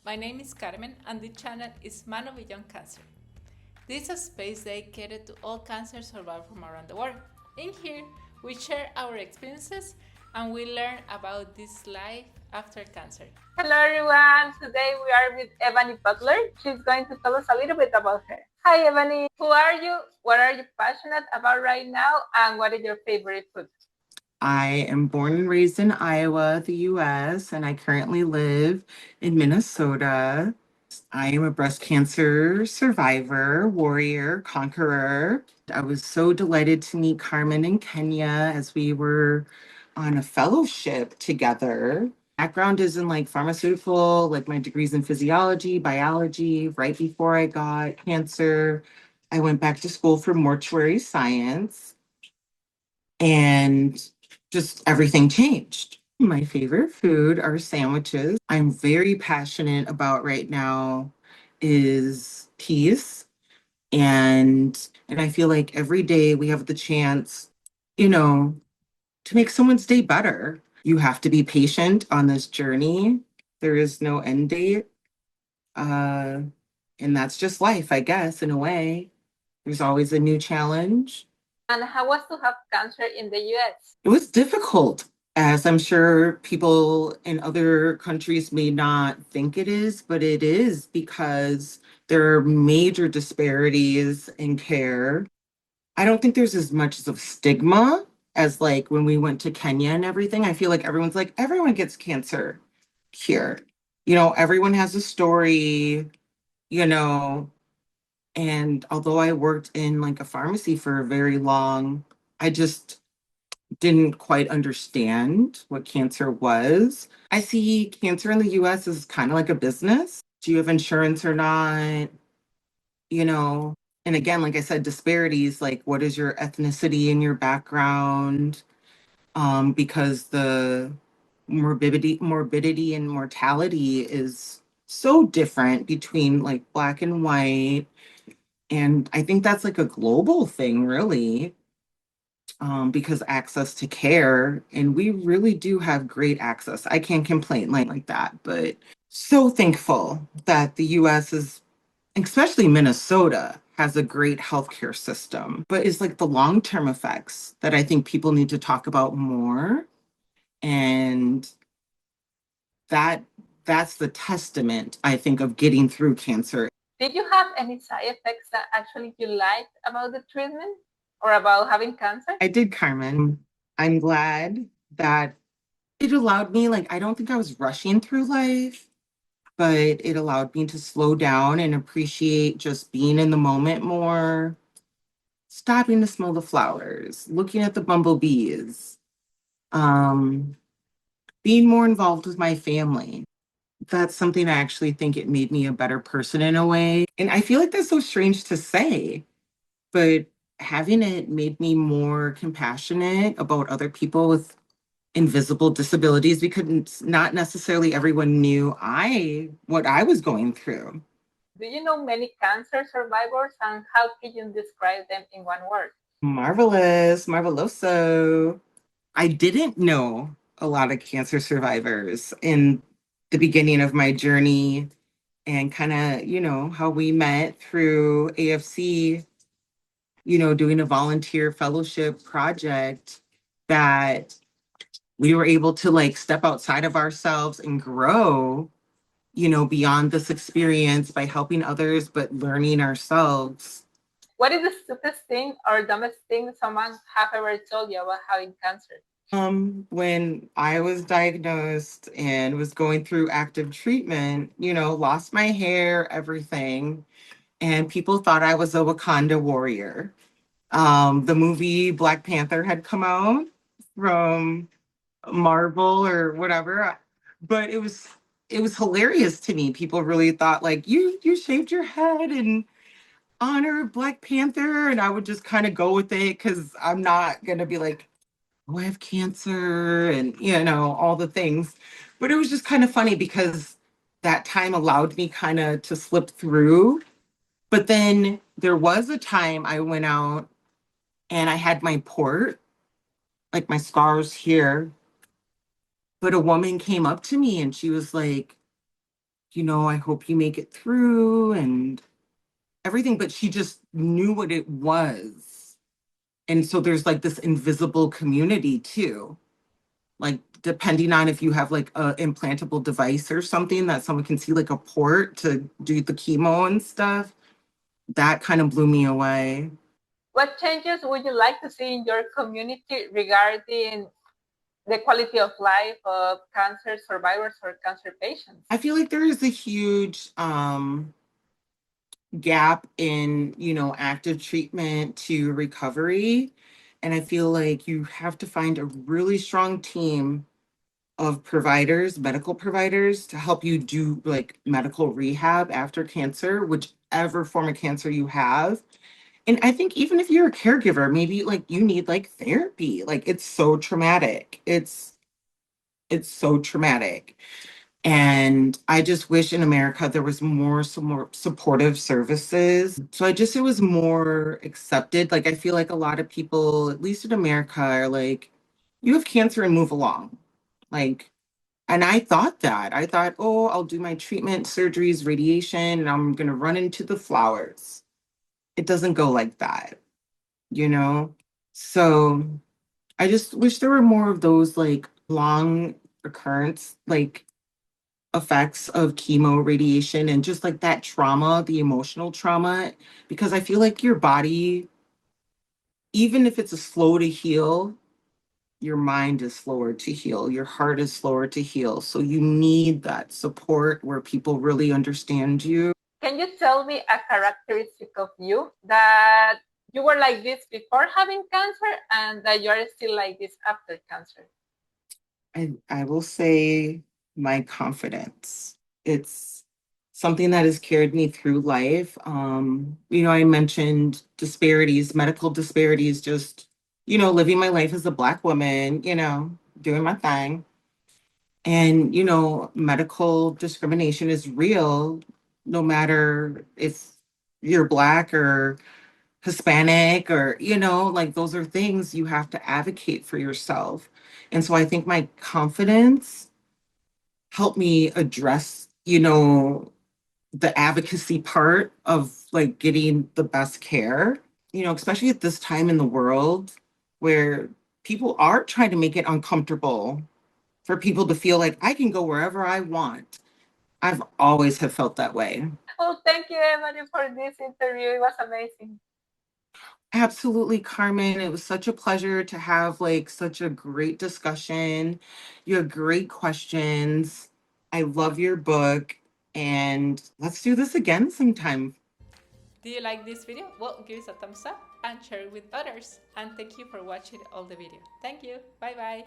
My name is Carmen, and the channel is MANO Beyond Cancer. This is a space dedicated to all cancer survivors from around the world. In here, we share our experiences and we learn about this life after cancer. Hello everyone, today we are with Ebani Butler. She's going to tell us a little bit about her. Hi Ebony, who are you? What are you passionate about right now? And what is your favorite food? I am born and raised in Iowa, the US, and I currently live in Minnesota. I am a breast cancer survivor, warrior, conqueror. I was so delighted to meet Carmen in Kenya as we were on a fellowship together. Background is in like pharmaceutical, like my degrees in physiology, biology. Right before I got cancer, I went back to school for mortuary science and just everything changed. My favorite food are sandwiches. I'm very passionate about right now is peace and I feel like every day we have the chance, you know, to make someone's day better. You have to be patient on this journey. There is no end date. Uh and that's just life, I guess, in a way. There's always a new challenge. And how was to have cancer in the US? It was difficult, as I'm sure people in other countries may not think it is, but it is because there are major disparities in care. I don't think there's as much of stigma as like when we went to Kenya and everything. I feel like everyone's like, everyone gets cancer here. Everyone has a story, you know, and although I worked in like a pharmacy for very long, I just didn't quite understand what cancer was. I see cancer in the US as kind of like a business. Do you have insurance or not? You know, and again, like I said, disparities, like what is your ethnicity and your background? Because the morbidity and mortality is so different between like black and white. And I think that's like a global thing, really, because access to care, and we really do have great access. I can't complain like that, but so thankful that the US is, especially Minnesota, has a great healthcare system, but it's like the long-term effects that I think people need to talk about more. And that that's the testament, I think, of getting through cancer. Did you have any side effects that actually you liked about the treatment or about having cancer? I did, Carmen. I'm glad that it allowed me, like, I don't think I was rushing through life, but it allowed me to slow down and appreciate just being in the moment more, stopping to smell the flowers, looking at the bumblebees, um, being more involved with my family. That's something I actually think it made me a better person in a way. And I feel like that's so strange to say, but having it made me more compassionate about other people with invisible disabilities because not necessarily everyone knew what I was going through. Do you know many cancer survivors and how can you describe them in one word? Marvelous, marveloso. I didn't know a lot of cancer survivors in the beginning of my journey, and kind of, how we met through AFC, doing a volunteer fellowship project, that we were able to like step outside of ourselves and grow, beyond this experience by helping others, but learning ourselves. What is the stupidest thing or dumbest thing someone have ever told you about having cancer? When I was diagnosed and was going through active treatment, lost my hair, everything, and people thought I was a Wakanda warrior. The movie Black Panther had come out from Marvel or whatever, but it was hilarious to me. People really thought like you shaved your head in honor of Black Panther, and I would just kind of go with it because I'm not gonna be like, oh, I have cancer and all the things. But it was just kind of funny because that time allowed me kind of to slip through. But then there was a time I went out and I had my port, like my scars here. But a woman came up to me and she was like, I hope you make it through and everything. But she just knew what it was. And so there's like this invisible community too. Like depending on if you have like a implantable device or something that someone can see, like a port to do the chemo and stuff, that kind of blew me away. What changes would you like to see in your community regarding the quality of life of cancer survivors or cancer patients? I feel like there is a huge gap in, active treatment to recovery. And I feel like you have to find a really strong team of providers, medical providers, to help you do like medical rehab after cancer, whichever form of cancer you have. And I think even if you're a caregiver, maybe like you need like therapy. Like it's so traumatic. It's so traumatic. And I just wish in America there was some more supportive services. So I just it was more accepted. Like I feel like a lot of people, at least in America, are like, you have cancer and move along. Like, and I thought that. I thought, oh, I'll do my treatment, surgeries, radiation, and I'm gonna run into the flowers. It doesn't go like that, you know? So I just wish there were more of those like long recurrence, like effects of chemo radiation and just like that trauma, the emotional trauma, because I feel like your body, even if it's a slow to heal, your mind is slower to heal, your heart is slower to heal. So you need that support where people really understand you. Can you tell me a characteristic of you that you were like this before having cancer and that you are still like this after cancer? I will say my confidence. It's something that has carried me through life. I mentioned disparities, medical disparities, just, living my life as a Black woman, doing my thing. And, medical discrimination is real, no matter if you're Black or Hispanic or, like those are things you have to advocate for yourself. And so I think my confidence helped me address, the advocacy part of like getting the best care, especially at this time in the world where people are trying to make it uncomfortable for people to feel like I can go wherever I want. I've always have felt that way. Oh, thank you, Ebony, for this interview. It was amazing. Absolutely, Carmen. It was such a pleasure to have like such a great discussion. You have great questions. I love your book, and let's do this again sometime. Do you like this video? Well, give us a thumbs up and share it with others. And thank you for watching all the video. Thank you. Bye bye.